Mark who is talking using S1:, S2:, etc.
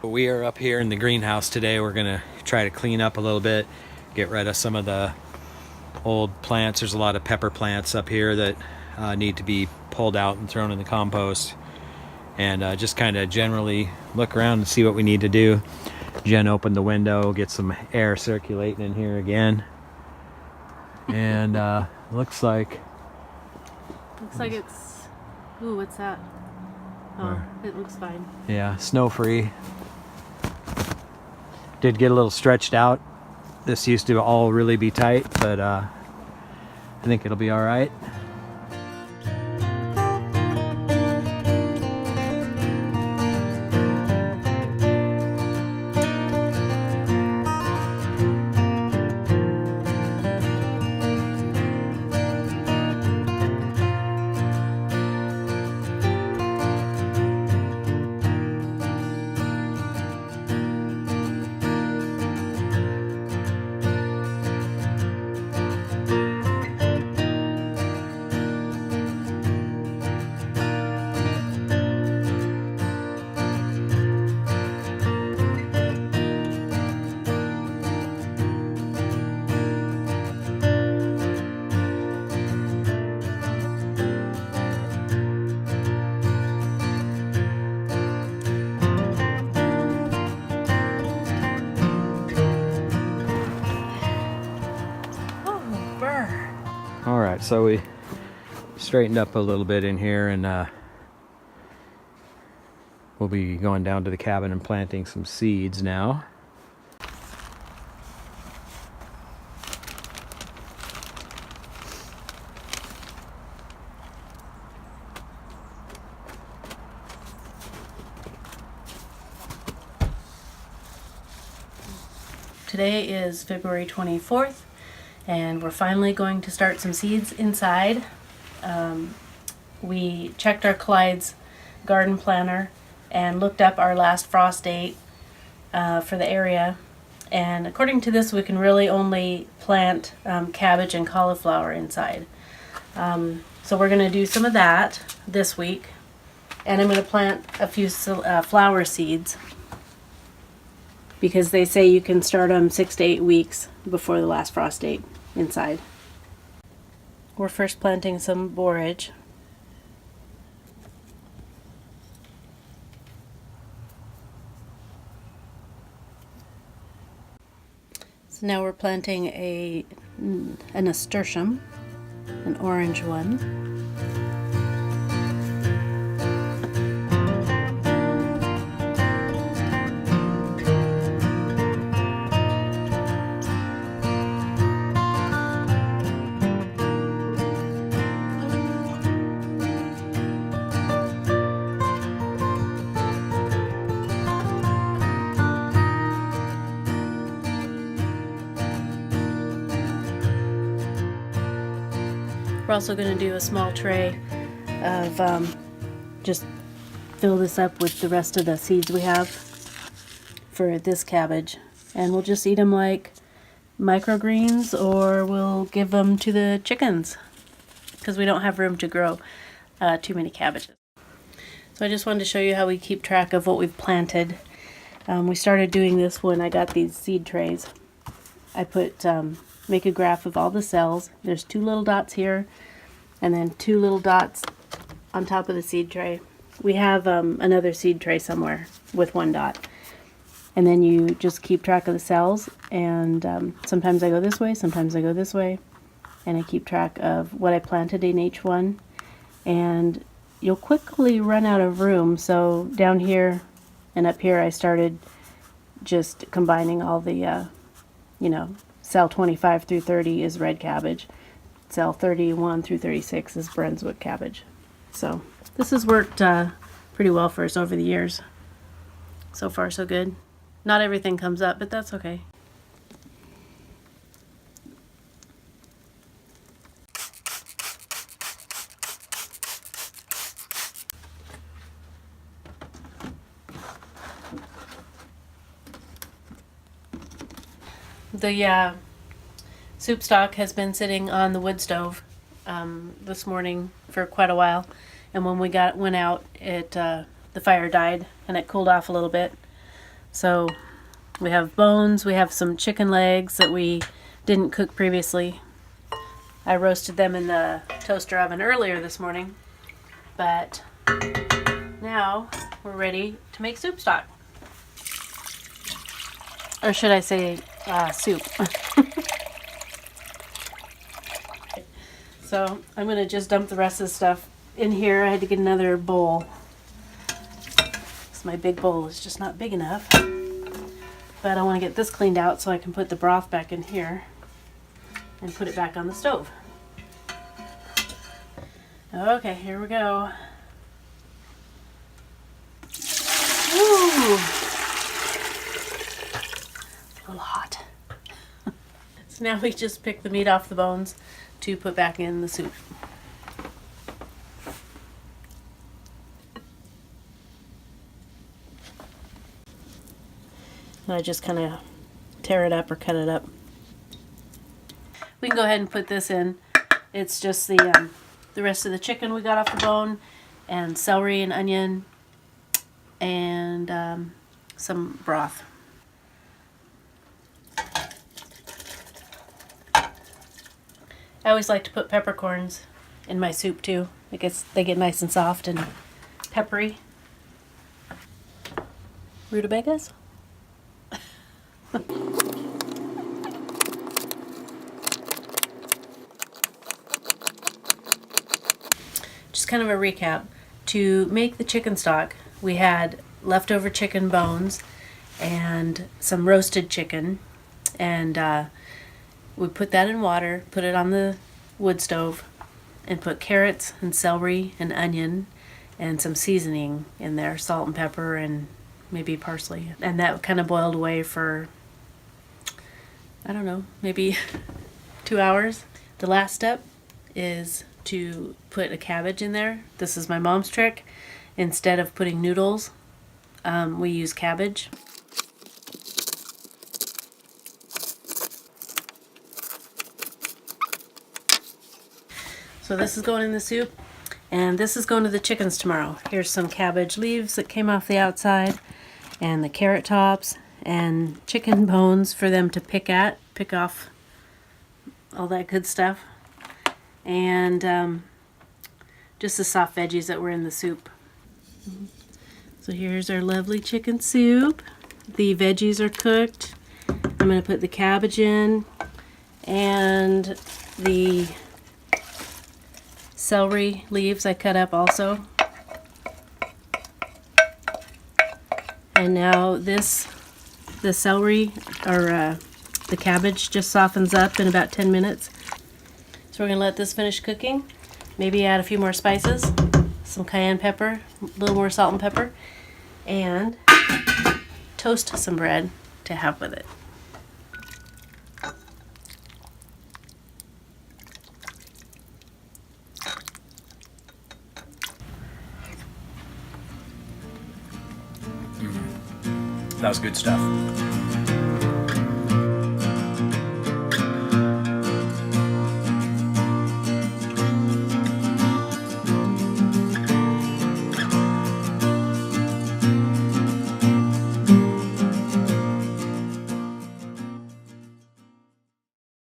S1: We are up here in the greenhouse today. We're gonna try to clean up a little bit, get rid of some of the old plants. There's a lot of pepper plants up here that need to be pulled out and thrown in the compost, and just kind of generally look around and see what we need to do. Jen opened the window, get some air circulating in here again, and looks like
S2: it's, ooh, what's that? Oh, it looks fine.
S1: Yeah, snow free. Did get a little stretched out. This used to all really be tight, but I think it'll be all right. All right, so we straightened up a little bit in here, and we'll be going down to the cabin and planting some seeds now.
S2: Today is February 24th, and we're finally going to start some seeds inside. We checked our Clyde's garden planner and looked up our last frost date for the area, and according to this we can really only plant cabbage and cauliflower inside. So we're going to do some of that this week, and I'm going to plant a few flower seeds, because they say you can start them 6 to 8 weeks before the last frost date inside. We're first planting some forage. So now we're planting an nasturtium, an orange one. We're also going to do a small tray of just fill this up with the rest of the seeds we have for this cabbage, and we'll just eat them like microgreens, or we'll give them to the chickens because we don't have room to grow too many cabbages. So I just wanted to show you how we keep track of what we've planted. We started doing this when I got these seed trays. I put make a graph of all the cells. There's 2 little dots here, and then 2 little dots on top of the seed tray. We have another seed tray somewhere with 1 dot. And then you just keep track of the cells, and sometimes I go this way, sometimes I go this way, and I keep track of what I planted in each one. And you'll quickly run out of room, so down here and up here I started just combining all the, cell 25 through 30 is red cabbage. Cell 31 through 36 is Brunswick cabbage. So this has worked pretty well for us over the years. So far, so good. Not everything comes up, but that's okay. The soup stock has been sitting on the wood stove this morning for quite a while, and when we went out, the fire died and it cooled off a little bit. So we have bones, we have some chicken legs that we didn't cook previously. I roasted them in the toaster oven earlier this morning, but now we're ready to make soup stock. Or should I say soup. So I'm going to just dump the rest of the stuff in here. I had to get another bowl. My big bowl is just not big enough. But I want to get this cleaned out so I can put the broth back in here and put it back on the stove. Okay, here we go. Ooh. A little hot. So now we just pick the meat off the bones to put back in the soup. I just kind of tear it up or cut it up. We can go ahead and put this in. It's just the rest of the chicken we got off the bone, and celery and onion, and some broth. I always like to put peppercorns in my soup too. I guess they get nice and soft and peppery. Rutabagas? Just kind of a recap. To make the chicken stock, we had leftover chicken bones and some roasted chicken, and we put that in water, put it on the wood stove, and put carrots and celery and onion and some seasoning in there, salt and pepper and maybe parsley. And that kind of boiled away for, I don't know, maybe 2 hours. The last step is to put a cabbage in there. This is my mom's trick. Instead of putting noodles, we use cabbage. So this is going in the soup, and this is going to the chickens tomorrow. Here's some cabbage leaves that came off the outside, and the carrot tops, and chicken bones for them to pick off all that good stuff, and just the soft veggies that were in the soup. So here's our lovely chicken soup. The veggies are cooked. I'm going to put the cabbage in, and the celery leaves I cut up also. And now the celery, or the cabbage, just softens up in about 10 minutes. So we're going to let this finish cooking. Maybe add a few more spices, some cayenne pepper, a little more salt and pepper, and toast some bread to have with it.
S1: That was good stuff.